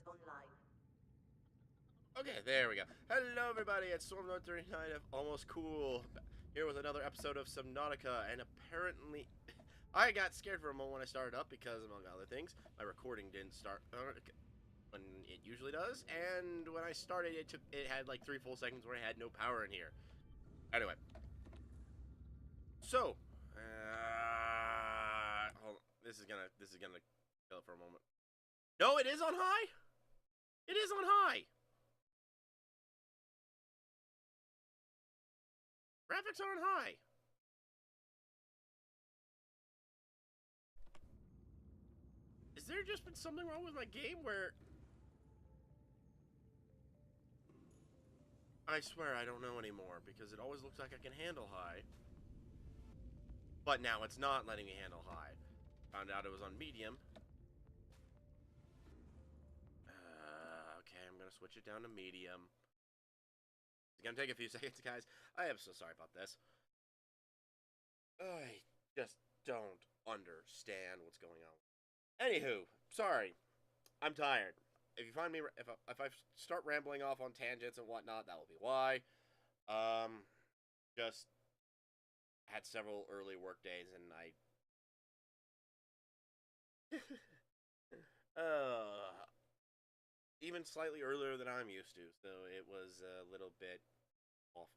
online. Okay, there we go. Hello, everybody. It's Subnautica of Almost Cool here with another episode of Subnautica, and apparently, I got scared for a moment when I started up because, among other things, my recording didn't start when it usually does, and when I started, it had like 3 full seconds where I had no power in here. Anyway, so hold on. This is gonna kill it for a moment. No, it is on high. It is on high. Graphics are on high. Is there just been something wrong with my game where... I swear I don't know anymore, because it always looks like I can handle high. But now it's not letting me handle high. Found out it was on medium. Okay, I'm gonna switch it down to medium. It's gonna take a few seconds, guys. I am so sorry about this. I just don't understand what's going on. Anywho, sorry. I'm tired. If you find me, if I start rambling off on tangents and whatnot, that will be why. Just had several early work days, and even slightly earlier than I'm used to, so it was a little bit off.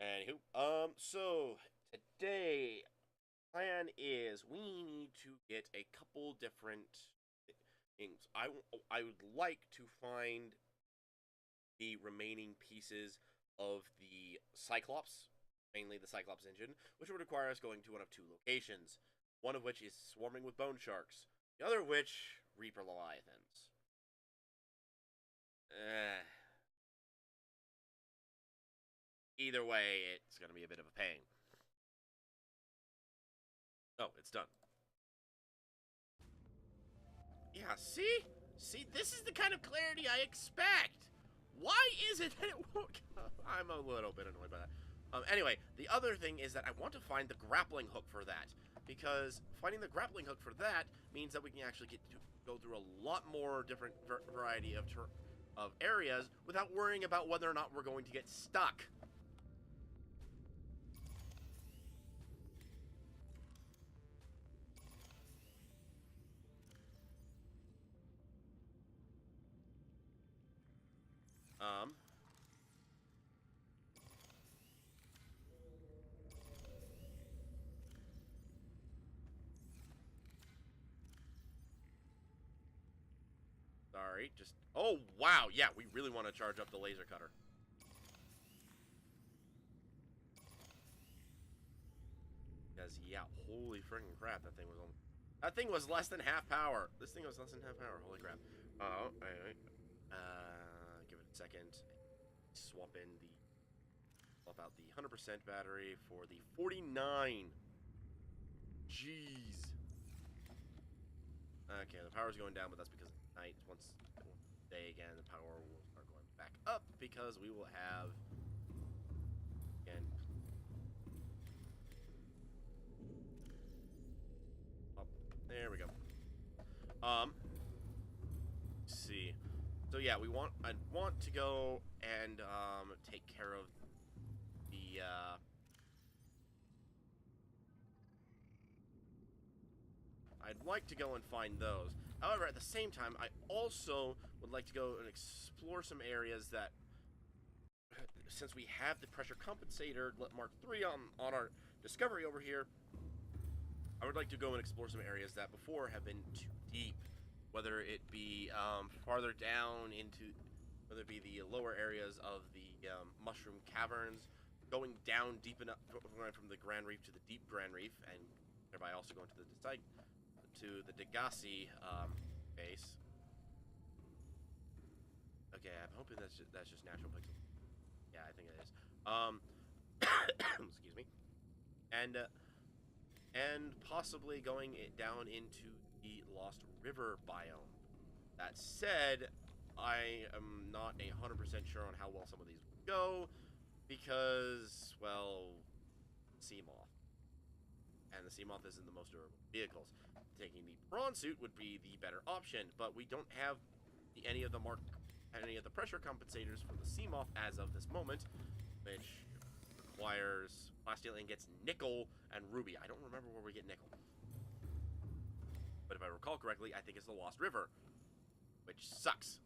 Anywho, so today plan is we need to get a couple different things. I would like to find the remaining pieces of the Cyclops, mainly the Cyclops engine, which would require us going to one of 2 locations. One of which is swarming with bone sharks. The other of which, Reaper Leviathans. Either way, it's going to be a bit of a pain. Oh, it's done. Yeah, see? See, this is the kind of clarity I expect. Why is it that it won't... I'm a little bit annoyed by that. Anyway, the other thing is that I want to find the grappling hook for that. Because finding the grappling hook for that means that we can actually go through a lot more different variety of areas without worrying about whether or not we're going to get stuck. Sorry, just... Oh, wow, yeah, we really want to charge up the laser cutter. Because, yeah, holy freaking crap, that thing was on... That thing was less than half power. This thing was less than half power, holy crap. Oh, anyway. Give it a second. Swap out the 100% battery for the 49. Jeez. Okay, the power's going down, but that's because it's night. Once day again, the power will start going back up because we will have again. Oh, there we go. See. So yeah, I want to go and take care of the I'd like to go and find those. However, at the same time, I also would like to go and explore some areas that, since we have the pressure compensator Mark III on our discovery over here, I would like to go and explore some areas that before have been too deep. Whether it be farther down into, whether it be the lower areas of the mushroom caverns, going down deep enough, going from the Grand Reef to the deep Grand Reef, and thereby also going to the Degassi base. Okay, I'm hoping that's just natural pixels. Yeah, I think it is. Excuse me. And possibly going down into the Lost River biome. That said, I am not 100% sure on how well some of these will go because, well, Seamoth. And the Seamoth isn't the most durable vehicles. Taking the prawn suit would be the better option, but we don't have any of the pressure compensators for the Seamoth as of this moment, which requires plasteel and gets nickel and ruby. I don't remember where we get nickel, but if I recall correctly, I think it's the Lost River, which sucks.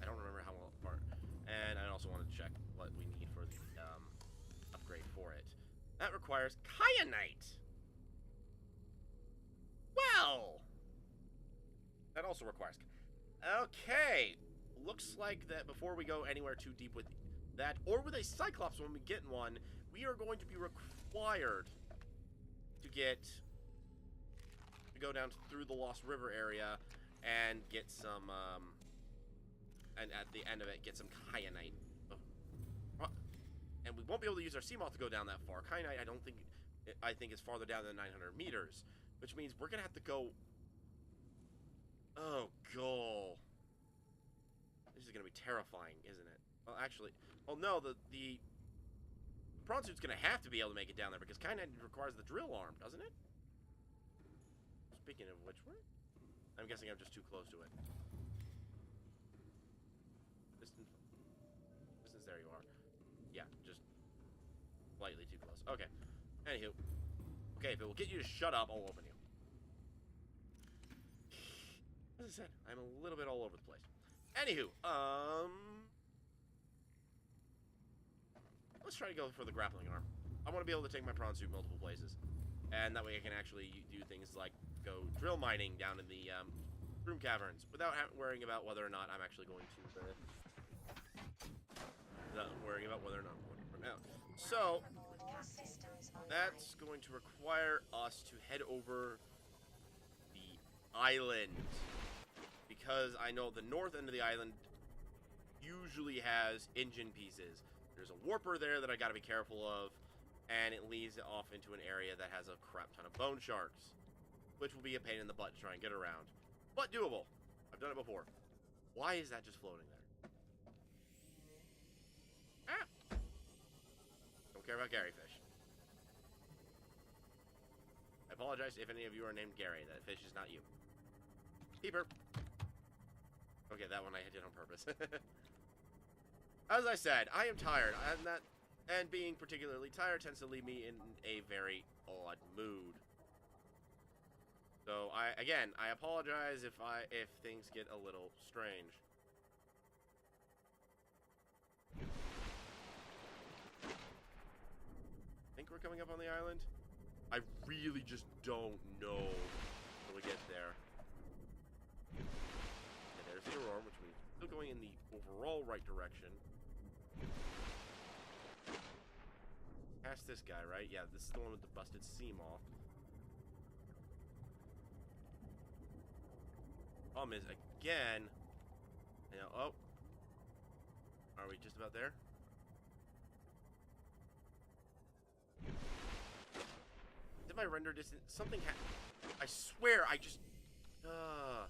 I don't remember how far. And I also wanted to check what we need for the upgrade for it. That requires kyanite. Well, that also requires. Okay, looks like that before we go anywhere too deep with that, or with a Cyclops when we get one, we are going to be required to go down through the Lost River area and get some, and at the end of it, get some kyanite. Oh. And we won't be able to use our Seamoth to go down that far. Kyanite, I think is farther down than 900 meters, which means we're gonna have to go. Oh, goal. This is gonna be terrifying, isn't it? Well, actually, well, no, the prawn suit's gonna have to be able to make it down there because kyanite requires the drill arm, doesn't it? Speaking of which, I'm guessing I'm just too close to it. Distance, there you are. Yeah, just slightly too close. Okay. Anywho. Okay, if it will get you to shut up, I'll open you. As I said, I'm a little bit all over the place. Anywho, let's try to go for the grappling arm. I want to be able to take my prawn suit multiple places. And that way I can actually do things like go drill mining down in the room caverns without worrying about whether or not I'm actually going to worrying about whether or not I'm going to run out. So that's going to require us to head over the island, because I know the north end of the island usually has engine pieces. There's a warper there that I gotta be careful of, and it leads off into an area that has a crap ton of bone sharks, which will be a pain in the butt to try and get around. But doable. I've done it before. Why is that just floating there? Ah! Don't care about Gary fish. I apologize if any of you are named Gary. That fish is not you. Keeper. Okay, that one I did on purpose. As I said, I am tired. And being particularly tired tends to leave me in a very odd mood. So I apologize if things get a little strange. Think we're coming up on the island? I really just don't know when we get there. Okay, there's the Aurora, which means we're still going in the overall right direction. Past this guy, right? Yeah, this is the one with the busted Seamoth. Problem is, again, you know, oh, are we just about there? Did my render distance, something I swear, I just, oh!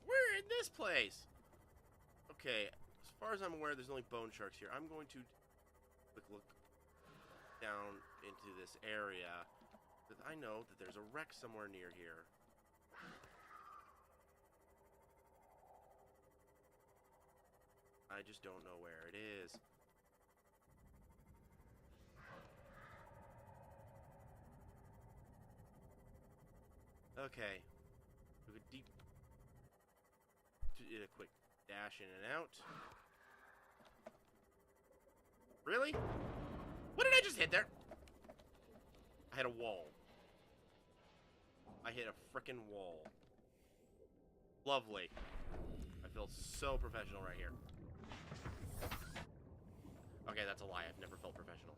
We're in this place! Okay, as far as I'm aware, there's only bone sharks here. I'm going to quick look down into this area, because I know that there's a wreck somewhere near here. I just don't know where it is. Okay. Do a deep... Did a quick dash in and out. Really? What did I just hit there? I hit a wall. I hit a frickin' wall. Lovely. I feel so professional right here. Okay, that's a lie. I've never felt professional.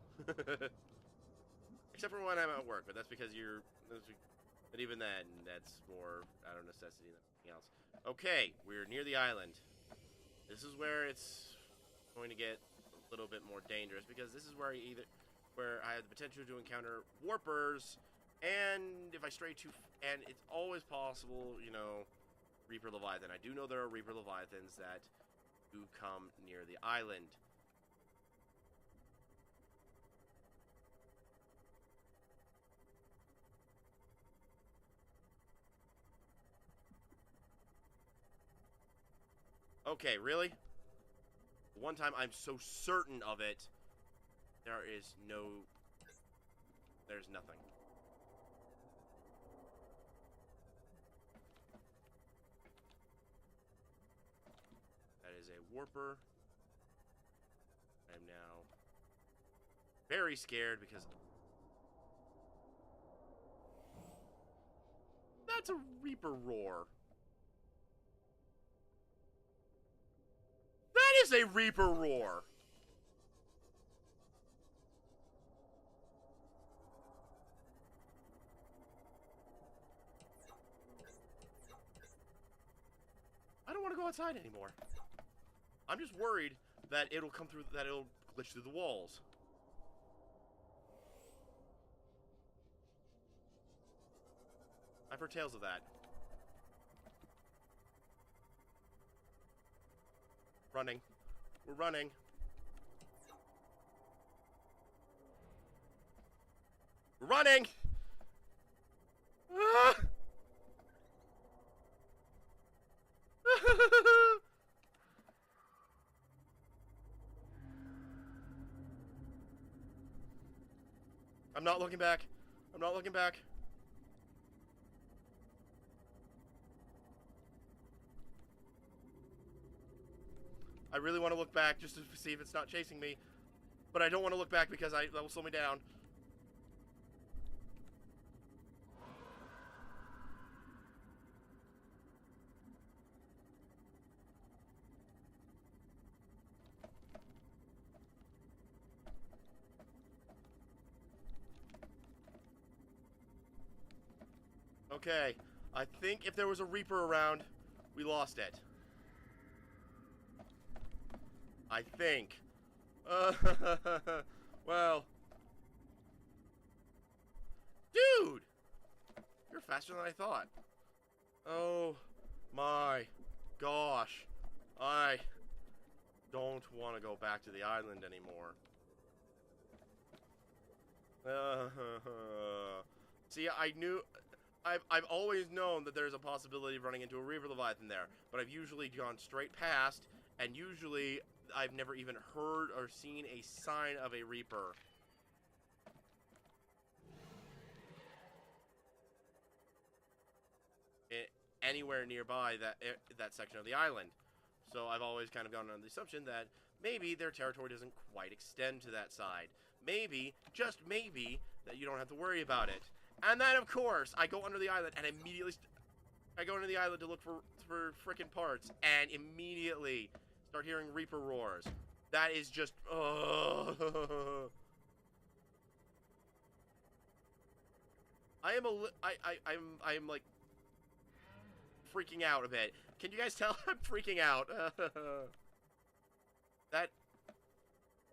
Except for when I'm at work, but that's because you're... But even then, that's more out of necessity than anything else. Okay, we're near the island. This is where it's going to get a little bit more dangerous, because this is where I have the potential to encounter warpers, and if I stray too... And it's always possible, you know, Reaper Leviathan. I do know there are Reaper Leviathans that do come near the island. Okay, really? One time I'm so certain of it, there's nothing. That is a warper. I'm now very scared because that's a Reaper roar. That is a Reaper roar. I don't want to go outside anymore. I'm just worried that it'll come through, that it'll glitch through the walls. I've heard tales of that. Running. We're running. We're running! Ah! I'm not looking back. I'm not looking back. I really want to look back just to see if it's not chasing me. But I don't want to look back because that will slow me down. Okay, I think if there was a Reaper around, we lost it. I think. Well. Dude! You're faster than I thought. Oh my gosh. I don't want to go back to the island anymore. See, I've always known that there's a possibility of running into a Reaper Leviathan there, but I've usually gone straight past, and usually I've never even heard or seen a sign of a Reaper. Anywhere nearby that section of the island. So I've always kind of gone on the assumption that maybe their territory doesn't quite extend to that side. Maybe, just maybe, that you don't have to worry about it. And then, of course, I go under the island and immediately I go under the island to look for frickin' parts and immediately start hearing Reaper roars. That is just I'm like freaking out a bit. Can you guys tell I'm freaking out?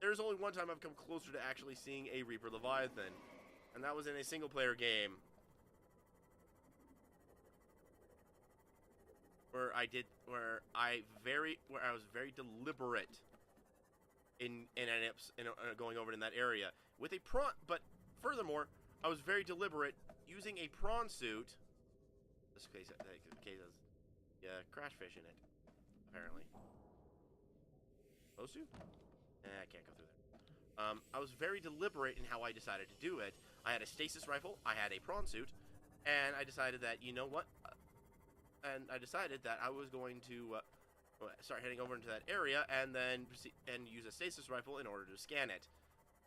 There's only one time I've come closer to actually seeing a Reaper Leviathan, and that was in a single-player game where I was very deliberate in going over in that area with a prawn. But furthermore, I was very deliberate using a prawn suit. This case has crash fish in it, apparently. Supposed to? I can't go through there. I was very deliberate in how I decided to do it. I had a stasis rifle, I had a prawn suit, and I decided that, you know what? And I decided that I was going to start heading over into that area and then use a stasis rifle in order to scan it.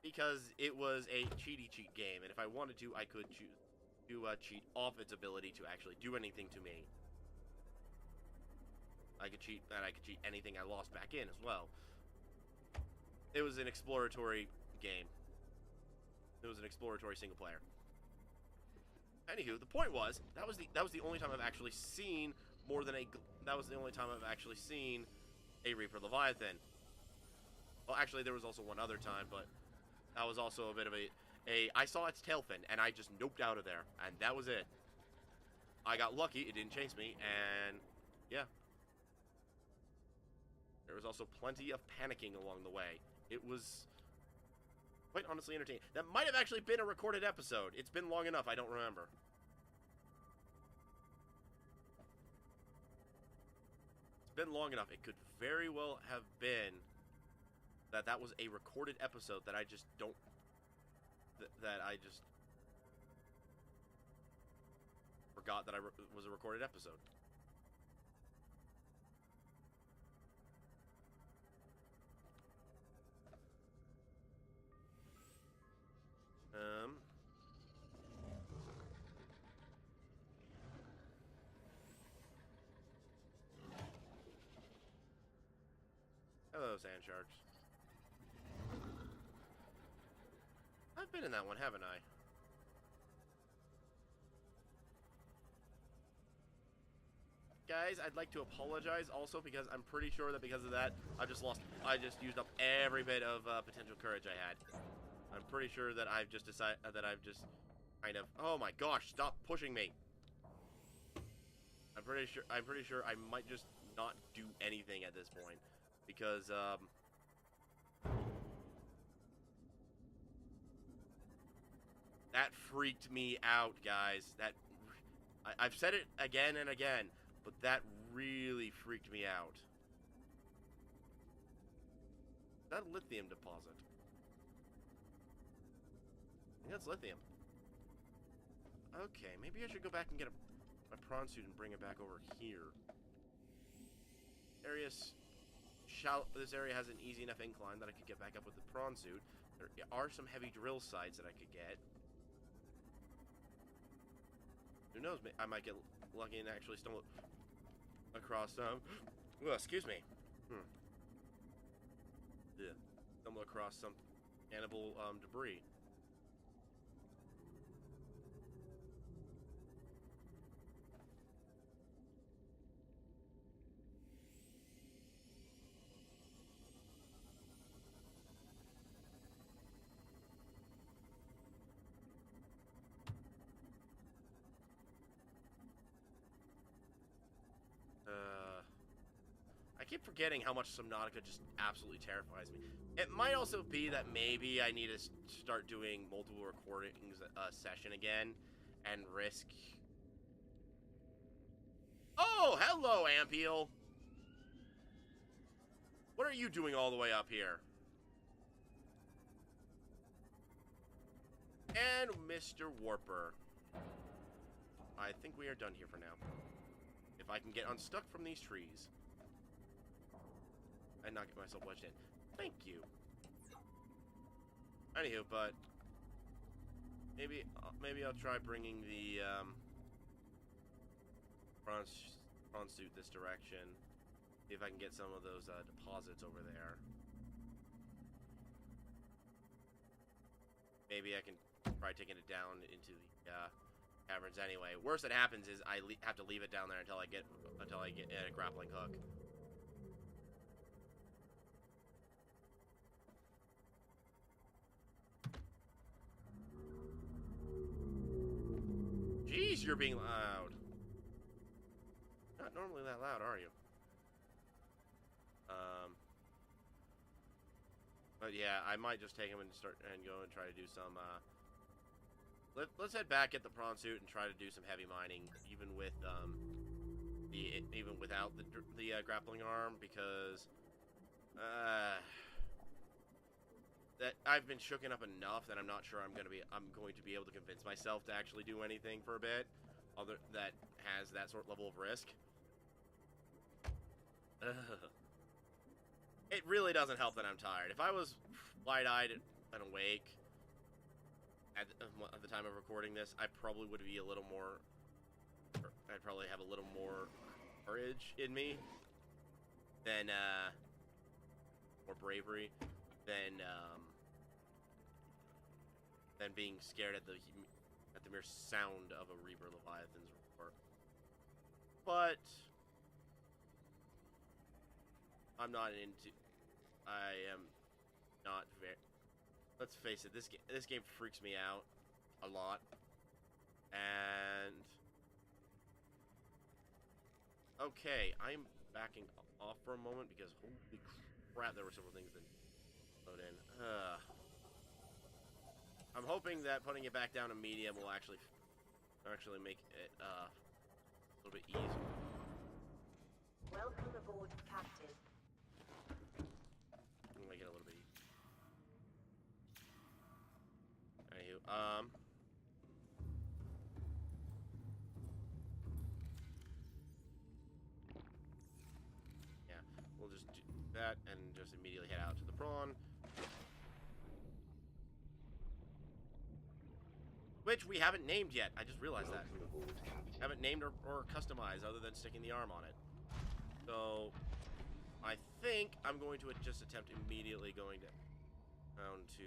Because it was a cheat game, and if I wanted to, I could choose to cheat off its ability to actually do anything to me. I could cheat anything I lost back in as well. It was an exploratory game. It was an exploratory single player. Anywho, the point was that was the only time I've actually seen a Reaper Leviathan. Well, actually, there was also one other time, but that was also a bit of I saw its tail fin, and I just noped out of there, and that was it. I got lucky; it didn't chase me, and yeah. There was also plenty of panicking along the way. It was quite honestly entertaining. That might have actually been a recorded episode. It's been long enough, I don't remember. been long enough. It could very well have been that was a recorded episode that I just don't... that I just forgot that was a recorded episode. Hello, sand sharks. I've been in that one, haven't I? Guys, I'd like to apologize also because I'm pretty sure that because of that, I just used up every bit of potential courage I had. I'm pretty sure that I've just decided that I've just kind of... Oh my gosh, stop pushing me. I'm pretty sure I might just not do anything at this point because that freaked me out, guys. I've said it again and again, but that really freaked me out. Is that a lithium deposit? I think that's lithium. Okay, maybe I should go back and get my prawn suit and bring it back over here. This area has an easy enough incline that I could get back up with the prawn suit. There are some heavy drill sites that I could get. Who knows, I might get lucky and actually stumble across some... Well, excuse me. Yeah. Stumble across some cannibal debris. I keep forgetting how much Subnautica just absolutely terrifies me. It might also be that maybe I need to start doing multiple recordings a session again and risk... Oh, hello, Ampiel! What are you doing all the way up here? And Mr. Warper. I think we are done here for now. If I can get unstuck from these trees and not get myself wedged in. Thank you. Anywho, but maybe I'll try bringing the prawn suit this direction. See if I can get some of those deposits over there. Maybe I can try taking it down into the caverns anyway. Worst that happens is I have to leave it down there until I get a grappling hook. Jeez, you're being loud. Not normally that loud, are you? But yeah, I might just take him and go and try to do some. Let's head back, get the prawn suit, and try to do some heavy mining, even with even without the grappling arm, because that I've been shooken up enough that I'm not sure I'm going to be able to convince myself to actually do anything for a bit, that has that sort of level of risk. It really doesn't help that I'm tired. If I was wide-eyed and awake at the time of recording this, I probably would be a little more... I'd probably have a little more courage in me than, more bravery than being scared at the mere sound of a Reaper Leviathan's roar. But I am not very... Let's face it, this game freaks me out a lot. And... Okay, I'm backing off for a moment because holy crap, there were several things that load in. I'm hoping that putting it back down to medium will actually make it a little bit easier. Welcome aboard, Captain. I'm gonna get a little bit. Anywho, yeah, we'll just do that and just immediately head out to the prawn. Which we haven't named yet. I just realized that. Haven't named or customized other than sticking the arm on it. So, I think I'm going to just attempt immediately going down to,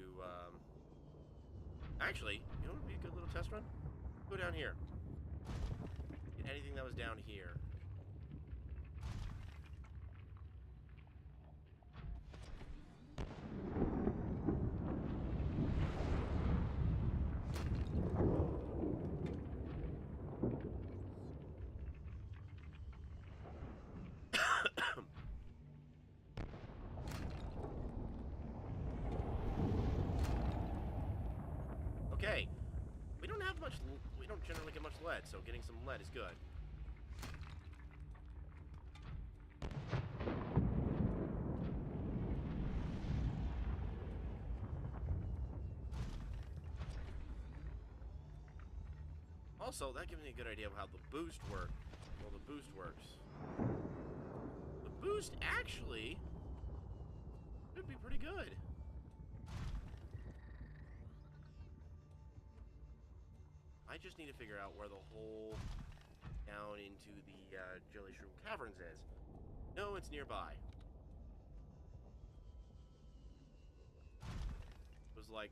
actually, you know what would be a good little test run? Go down here. Get anything that was down here. Okay, we don't have much, we don't generally get much lead, so getting some lead is good. Also, that gives me a good idea of how the boost works. Well, the boost works. The boost actually could be pretty good. I just need to figure out where the hole down into the Jelly Shroom Caverns is. No, it's nearby. It was like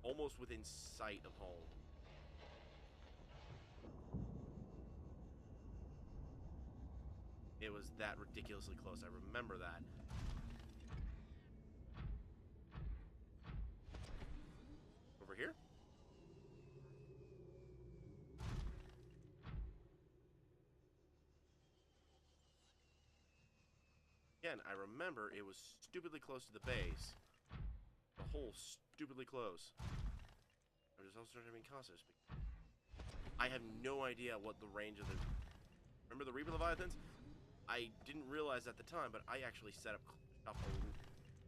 almost within sight of home. It was that ridiculously close. I remember that. Over here? Again, I remember it was stupidly close to the base. The hole stupidly close. I'm just also starting to be cautious. I have no idea what the range of the... Remember the Reaper Leviathans? I didn't realize at the time, but I actually set up shop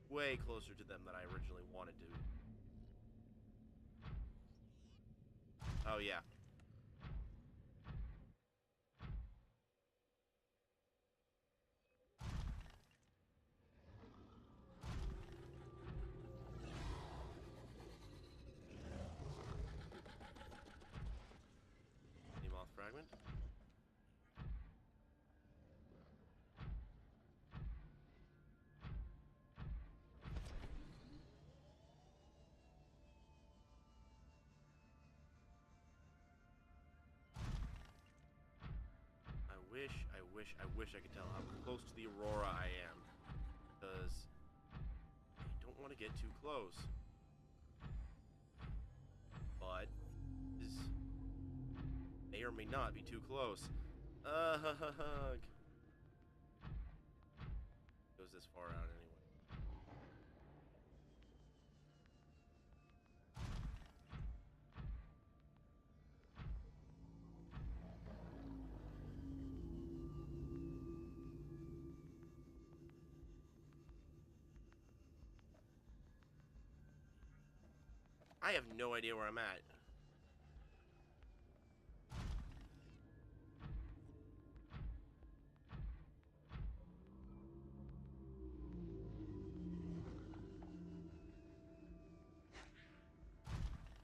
way closer to them than I originally wanted to. Oh, yeah. Moth fragment. I wish I could tell how close to the Aurora I am. Because I don't want to get too close. But this may or may not be too close. Ugh. Goes this far out anyway. I have no idea where I'm at.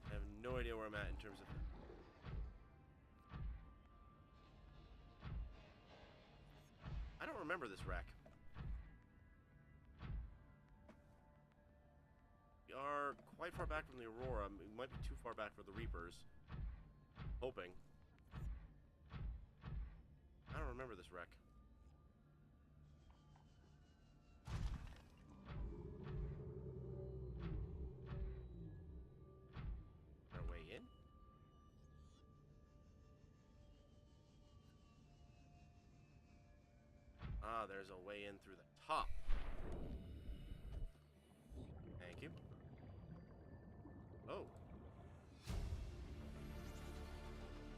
I have no idea where I'm at in terms of... I don't remember this wreck. We are quite far back from the Aurora. We might be too far back for the Reapers. Hoping. I don't remember this wreck. Our way in? Ah, there's a way in through the top. Thank you. Oh.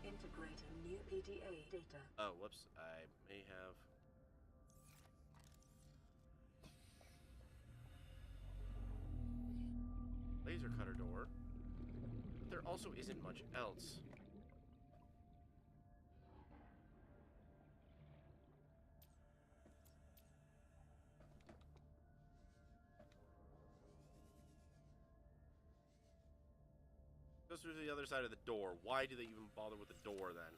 Integrating new PDA data. Oh, whoops. I may have... there also isn't much else. Goes through the other side of the door. Why do they even bother with the door then?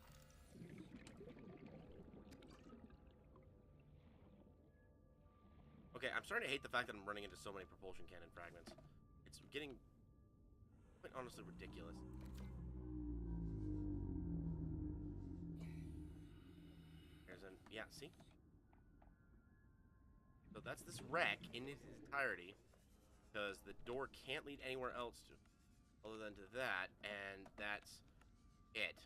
Okay, I'm starting to hate the fact that I'm running into so many propulsion cannon fragments. It's getting quite honestly ridiculous. There's an... yeah, see? So that's this wreck in its entirety, because the door can't lead anywhere else to, other than to that, and that's it.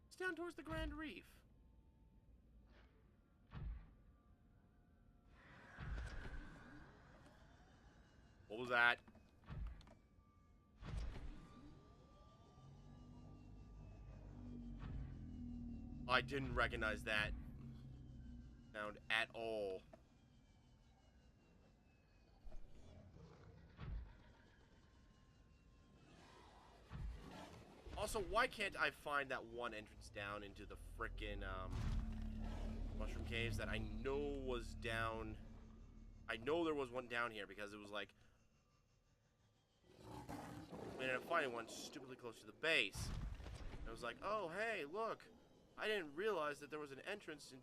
It's down towards the Grand Reef. What was that? I didn't recognize that sound at all. Also, why can't I find that one entrance down into the frickin' mushroom caves that I know was down? I know there was one down here because it was like, we ended up finding one stupidly close to the base. And I was like, oh hey, look, I didn't realize that there was an entrance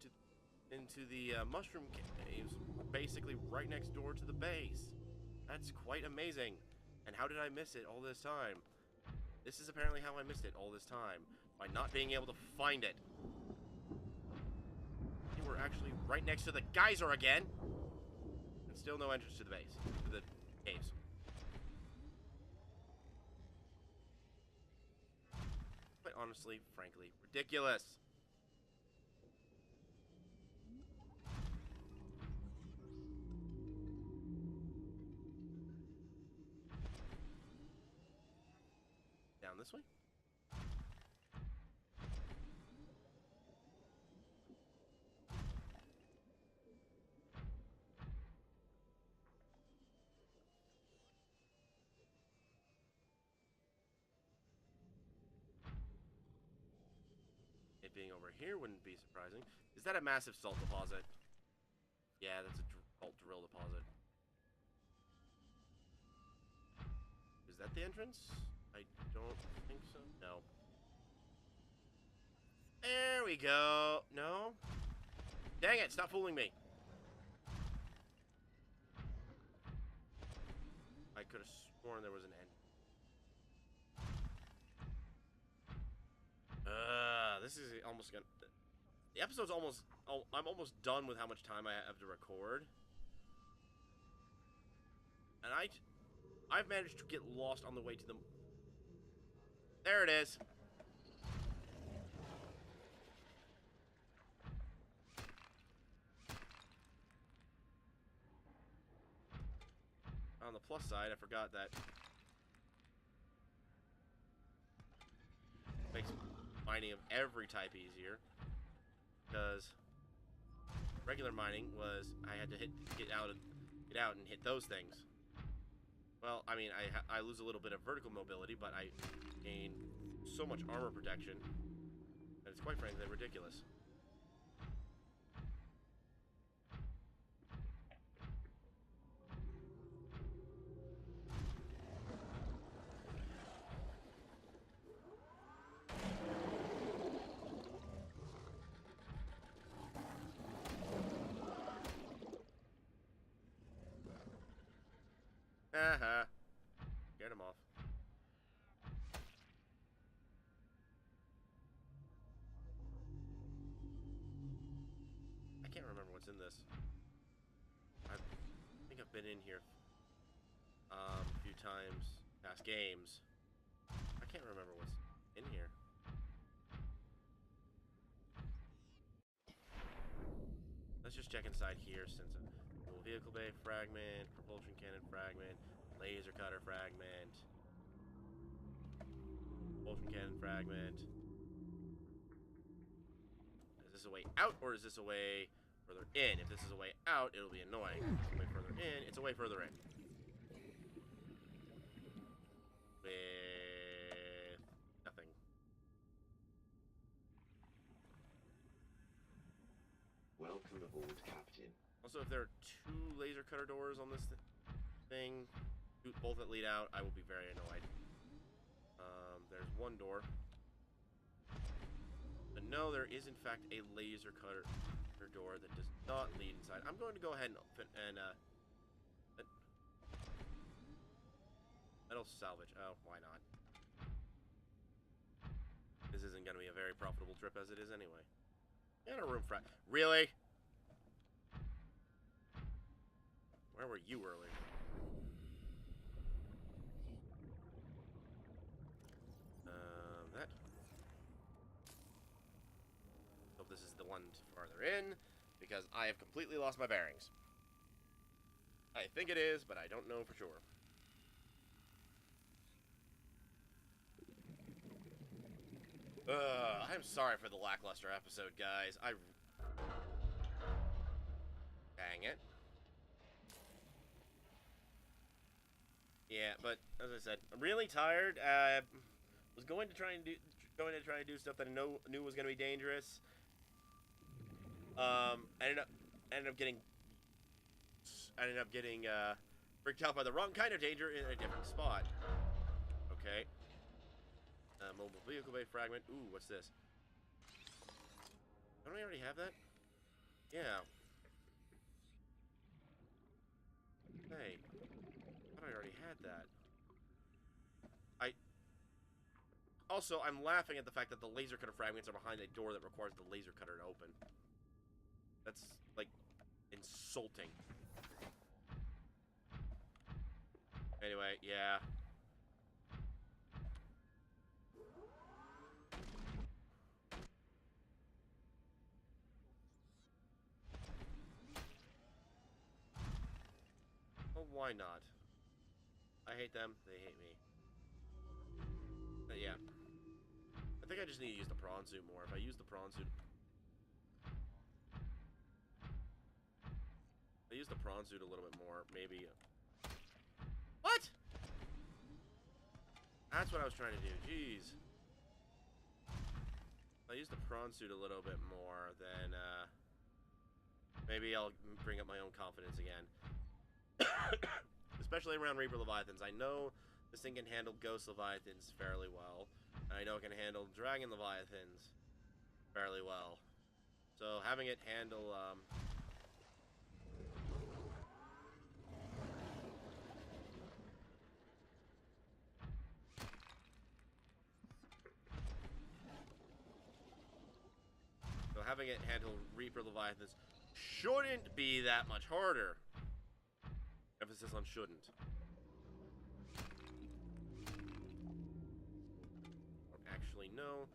into the mushroom caves, basically right next door to the base. That's quite amazing. And how did I miss it all this time? This is apparently how I missed it all this time, by not being able to find it. We're actually right next to the geyser again, and still no entrance to the base, to the caves. Quite honestly, frankly, ridiculous. Down this way? It being over here wouldn't be surprising. Is that a massive salt deposit? Yeah, that's a salt drill deposit. Is that the entrance? I don't think so. No. There we go. No? Dang it, stop fooling me. I could have sworn there was an end. This is almost gonna... The episode's almost... I'm almost done with how much time I have to record. And I've managed to get lost on the way to the... There it is. On the plus side, I forgot that makes mining of every type easier, because regular mining was I had to get out and hit those things. Well, I mean, I lose a little bit of vertical mobility, but I gain so much armor protection that it's quite frankly ridiculous. Haha. Get him off. I can't remember what's in this. I think I've been in here a few times past games. I can't remember what's in here. Let's just check inside here since Mobile vehicle bay fragment, propulsion cannon fragment, laser cutter fragment, propulsion cannon fragment. Is this a way out, or is this a way further in? If this is a way out, it'll be annoying. If it's a way further in, it's a way further in. With nothing. Welcome aboard, Captain. Also, if there are 2 laser cutter doors on this thing, both that lead out, I will be very annoyed. There's 1 door. But no, there is in fact a laser cutter door that does not lead inside. I'm going to go ahead and metal salvage. Oh, why not? This isn't going to be a very profitable trip as it is anyway. And a room frat. Really? Where were you earlier? That. Hope this is the one farther in, because I have completely lost my bearings. I think it is, but I don't know for sure. I'm sorry for the lackluster episode, guys. Dang it. Yeah, but as I said, I'm really tired. Was going to try and do stuff that I knew was going to be dangerous. Ended up getting freaked out by the wrong kind of danger in a different spot. Okay. Mobile vehicle bay fragment. Ooh, what's this? Don't I already have that? Yeah. Hey. I thought I already had that. Also, I'm laughing at the fact that the laser cutter fragments are behind a door that requires the laser cutter to open. That's, like, insulting. Anyway, yeah. Well, why not? I hate them, they hate me. But yeah. I think I just need to use the prawn suit more. If I use the prawn suit... I use the prawn suit a little bit more, maybe... What?! That's what I was trying to do, jeez. If I use the prawn suit a little bit more, then, maybe I'll bring up my own confidence again. Especially around Reaper Leviathans. I know this thing can handle Ghost Leviathans fairly well. I know it can handle Dragon Leviathans fairly well. So having it handle, Reaper Leviathans shouldn't be that much harder. Emphasis on shouldn't. Actually, no.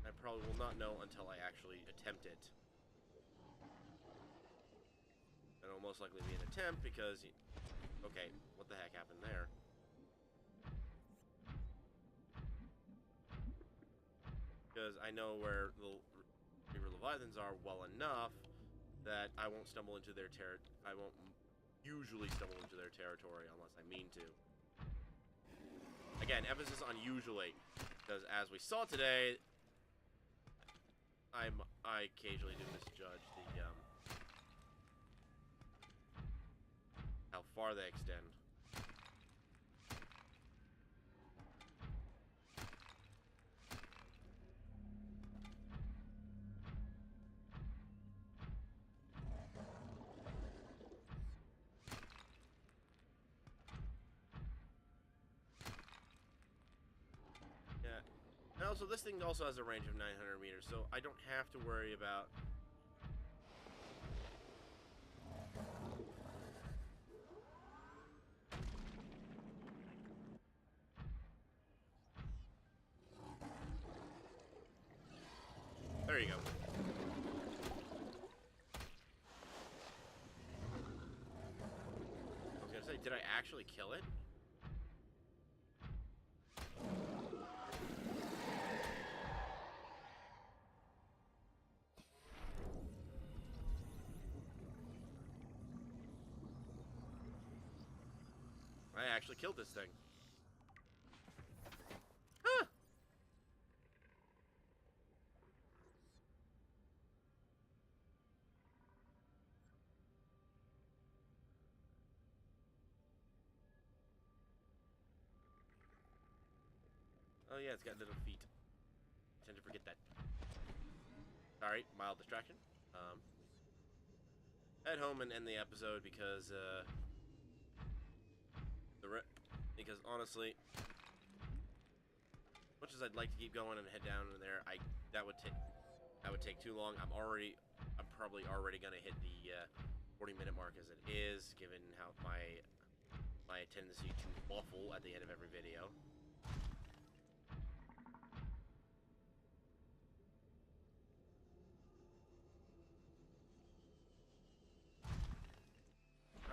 I probably will not know until I actually attempt it. It'll most likely be an attempt because... Okay, what the heck happened there? Because I know where the Reaper Leviathans are well enough that I won't stumble into their I won't usually stumble into their territory unless I mean to. Again, emphasis on usually, because as we saw today, I occasionally do misjudge the how far they extend. And also, this thing also has a range of 900 meters, so I don't have to worry about... There you go. Did I actually kill it? I actually killed this thing. Huh! Oh yeah, it's got little feet. I tend to forget that. Sorry, mild distraction. Head home and end the episode because honestly, much as I'd like to keep going and head down in there, that would take too long. I'm probably already gonna hit the 40-minute mark as it is, given how my tendency to waffle at the end of every video.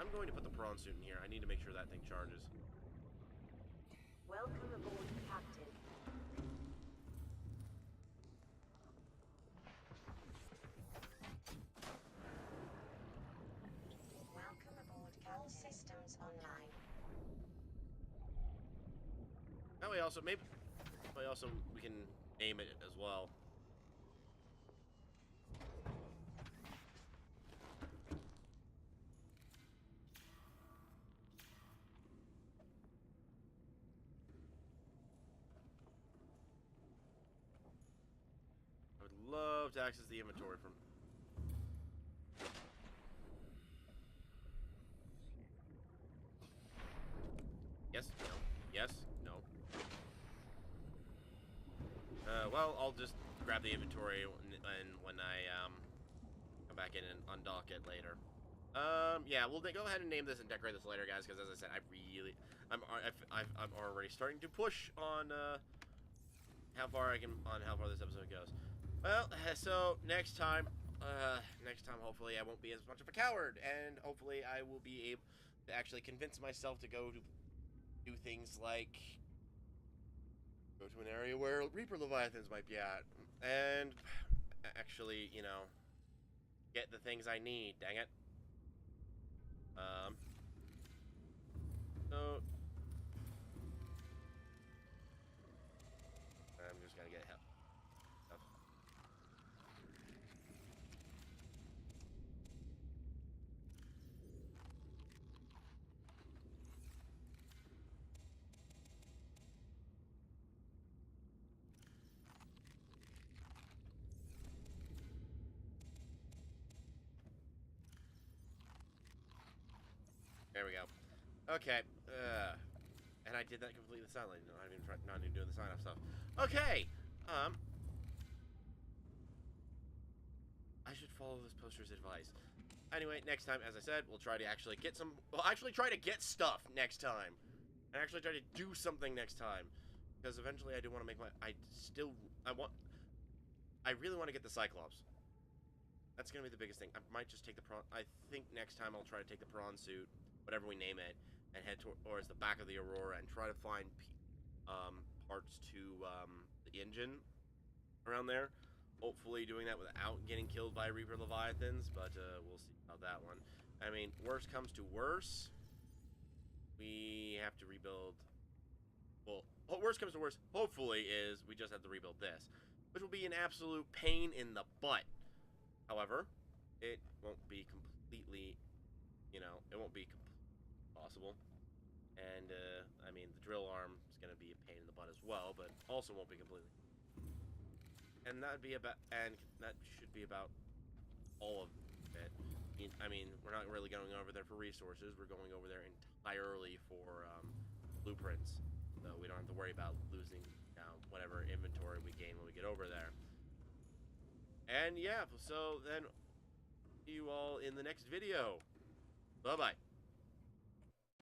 I'm going to put the prawn suit in here. I need to make sure that thing charges. Welcome aboard, Captain. Welcome aboard, Captain. All systems online. That way also, we can aim it as well. I would love to access the inventory from... Yes, no, yes, no. Well, I'll just grab the inventory and when I come back in and undock it later. Yeah, we'll go ahead and name this and decorate this later, guys, because as I said, I'm already starting to push on how far this episode goes. Well, so next time, hopefully I won't be as much of a coward, and hopefully I will be able to actually convince myself to go to do things like go to an area where Reaper Leviathans might be at, and actually, you know, get the things I need, dang it. So I'm just gonna get help. There we go. Okay. And I did that completely silently. Not even doing the sign-off stuff. Okay. I should follow this poster's advice. Anyway, next time, as I said, we'll try to actually get some... We'll actually try to get stuff next time. And actually try to do something next time. Because eventually I do want to make my... I really want to get the Cyclops. That's going to be the biggest thing. I might just take the prawn... I think next time I'll try to take the prawn suit, whatever we name it, and head towards the back of the Aurora and try to find parts to the engine around there. Hopefully doing that without getting killed by Reaper Leviathans, but we'll see about that one. I mean, worst comes to worst, we have to rebuild... Well, worst comes to worst, hopefully, is we just have to rebuild this, which will be an absolute pain in the butt. However, it won't be completely, you know, it won't be possible. And, I mean, the drill arm is going to be a pain in the butt as well, but also won't be completely. And that should be about all of it. I mean, we're not really going over there for resources. We're going over there entirely for blueprints. So we don't have to worry about losing whatever inventory we gain when we get over there. And yeah, so then see you all in the next video. Bye-bye.